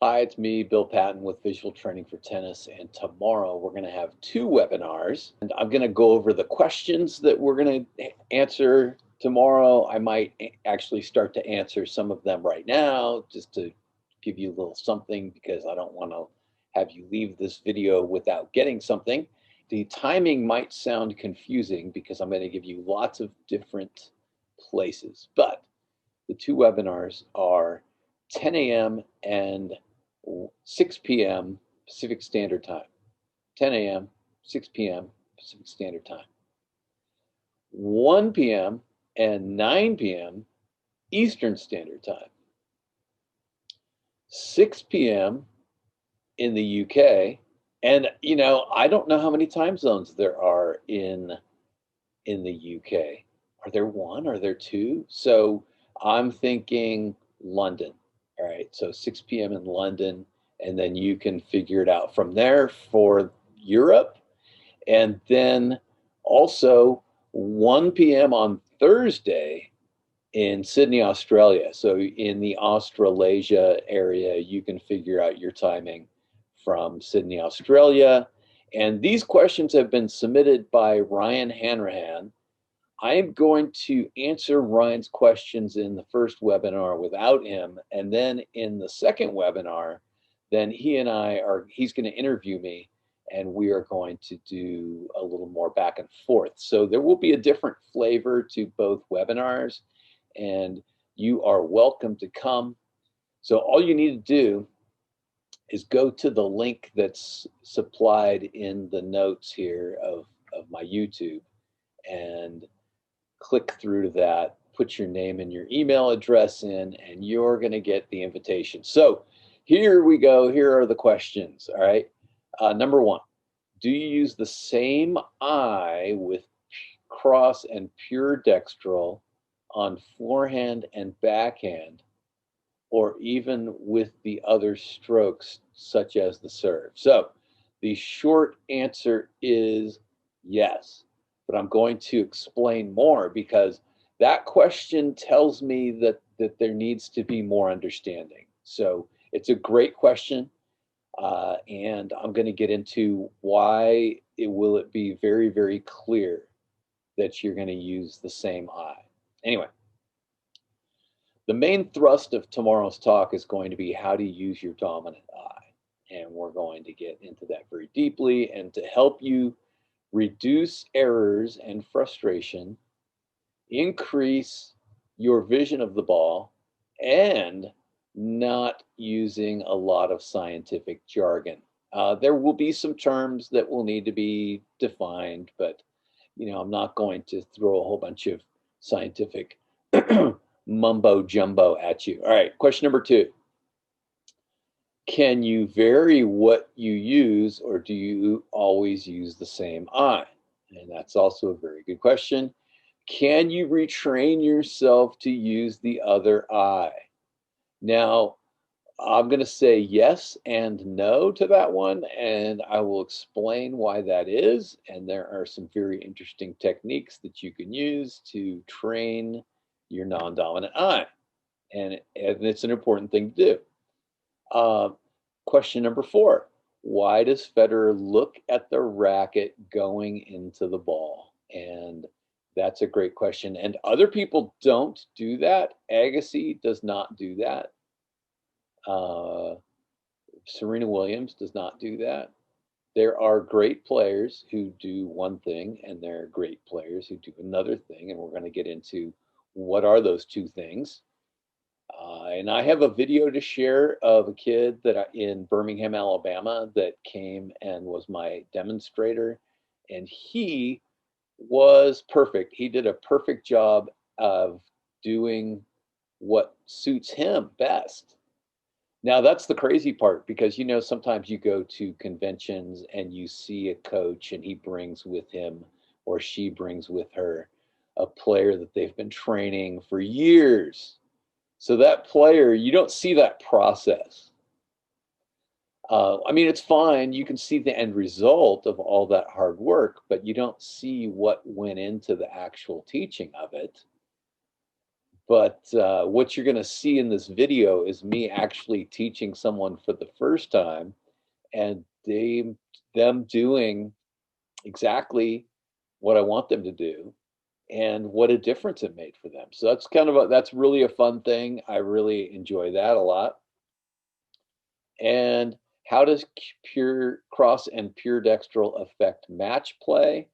Hi, it's me, Bill Patton with Visual Training for Tennis. And tomorrow we're going to have two webinars. And I'm going to go over the questions that we're going to answer tomorrow. I might actually start to answer some of them right now just to give you a little something because I don't want to have you leave this video without getting something. The timing might sound confusing because I'm going to give you lots of different places, but the two webinars are 10 a.m. and 6 p.m. Pacific Standard Time. 10 a.m., 6 p.m. Pacific Standard Time. 1 p.m. and 9 p.m. Eastern Standard Time. 6 p.m. in the UK. And I don't know how many time zones there are in the UK. Are there one? Are there two? So I'm thinking London. All right. So 6 p.m. in London, and then you can figure it out from there for Europe. And then also 1 p.m. on Thursday in Sydney, Australia. So in the Australasia area, you can figure out your timing from Sydney, Australia. And these questions have been submitted by Ryan Hanrahan. I am going to answer Ryan's questions in the first webinar without him. And then in the second webinar, then he's going to interview me and we are going to do a little more back and forth. So there will be a different flavor to both webinars and you are welcome to come. So all you need to do is go to the link that's supplied in the notes here of my YouTube and click through to that, put your name and your email address in, and you're going to get the invitation. So here we go. Here are the questions. All right. Number one, do you use the same eye with cross and pure dextral on forehand and backhand, or even with the other strokes, such as the serve? So the short answer is yes, but I'm going to explain more because that question tells me that there needs to be more understanding. So it's a great question, and I'm going to get into why it be very, very clear that you're going to use the same eye. Anyway, the main thrust of tomorrow's talk is going to be how to use your dominant eye. And we're going to get into that very deeply. And to help you reduce errors and frustration, increase your vision of the ball, and not using a lot of scientific jargon. There will be some terms that will need to be defined, but I'm not going to throw a whole bunch of scientific mumbo jumbo at you. All right, question number two. Can you vary what you use, or do you always use the same eye? And that's also a very good question. Can you retrain yourself to use the other eye? Now, I'm going to say yes and no to that one, and I will explain why that is. And there are some very interesting techniques that you can use to train your non-dominant eye. And it's an important thing to do. Uh, Question number four. Why does Federer look at the racket going into the ball? And that's a great question. And other people don't do that. Agassi does not do that. Uh, Serena Williams does not do that. There are great players who do one thing, and there are great players who do another thing. And we're going to get into what are those two things. And I have a video to share of a kid in Birmingham, Alabama, that came and was my demonstrator, and he was perfect. He did a perfect job of doing what suits him best. Now, that's the crazy part because sometimes you go to conventions and you see a coach and he brings with him or she brings with her a player that they've been training for years. So that player, you don't see that process. I mean, it's fine. You can see the end result of all that hard work, but you don't see what went into the actual teaching of it. But what you're going to see in this video is me actually teaching someone for the first time, and them doing exactly what I want them to do, and what a difference it made for them. So that's really a fun thing. I really enjoy that a lot. And how does pure cross and pure dextral affect match play?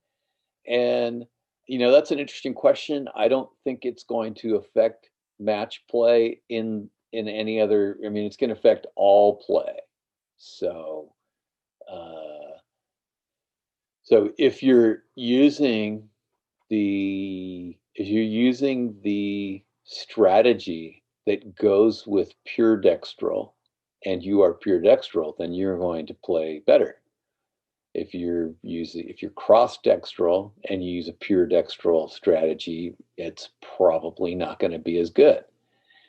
And that's an interesting question. I don't think it's going to affect match play in any other. I mean, it's going to affect all play. So, uh, so if you're using the strategy that goes with pure dextral, and you are pure dextral, then you're going to play better. If you're cross dextral and you use a pure dextral strategy, it's probably not going to be as good,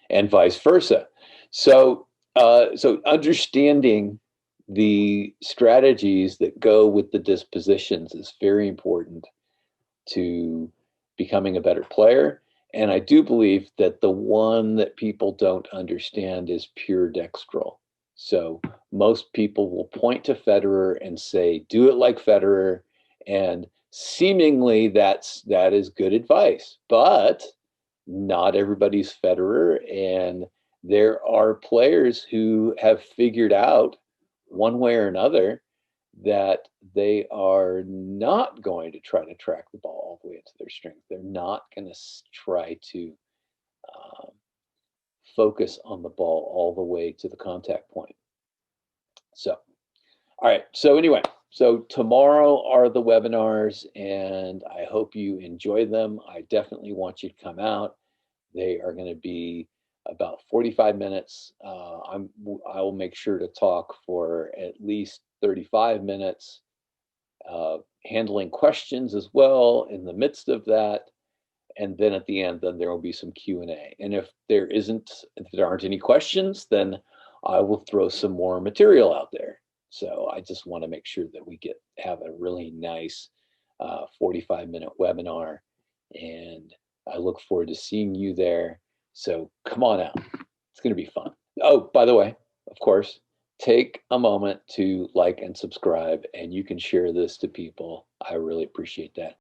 and vice versa. So understanding the strategies that go with the dispositions is very important to becoming a better player. And I do believe that the one that people don't understand is pure dextral. So most people will point to Federer and say, do it like Federer. And seemingly that is good advice. But not everybody's Federer. And there are players who have figured out one way or another that they are not going to try to track the ball all the way into their strength. They're not going to try to um, focus on the ball all the way to the contact point. So, all right. So anyway, so tomorrow are the webinars, and I hope you enjoy them. I definitely want you to come out. They are going to be about 45 minutes. I will make sure to talk for at least 35 minutes, handling questions as well in the midst of that. And then at the end, then there will be some Q&A. And if there aren't any questions, then I will throw some more material out there. So I just want to make sure that we have a really nice 45-minute webinar. And I look forward to seeing you there. So come on out. It's going to be fun. Oh, by the way, of course, take a moment to like and subscribe, and you can share this to people. I really appreciate that.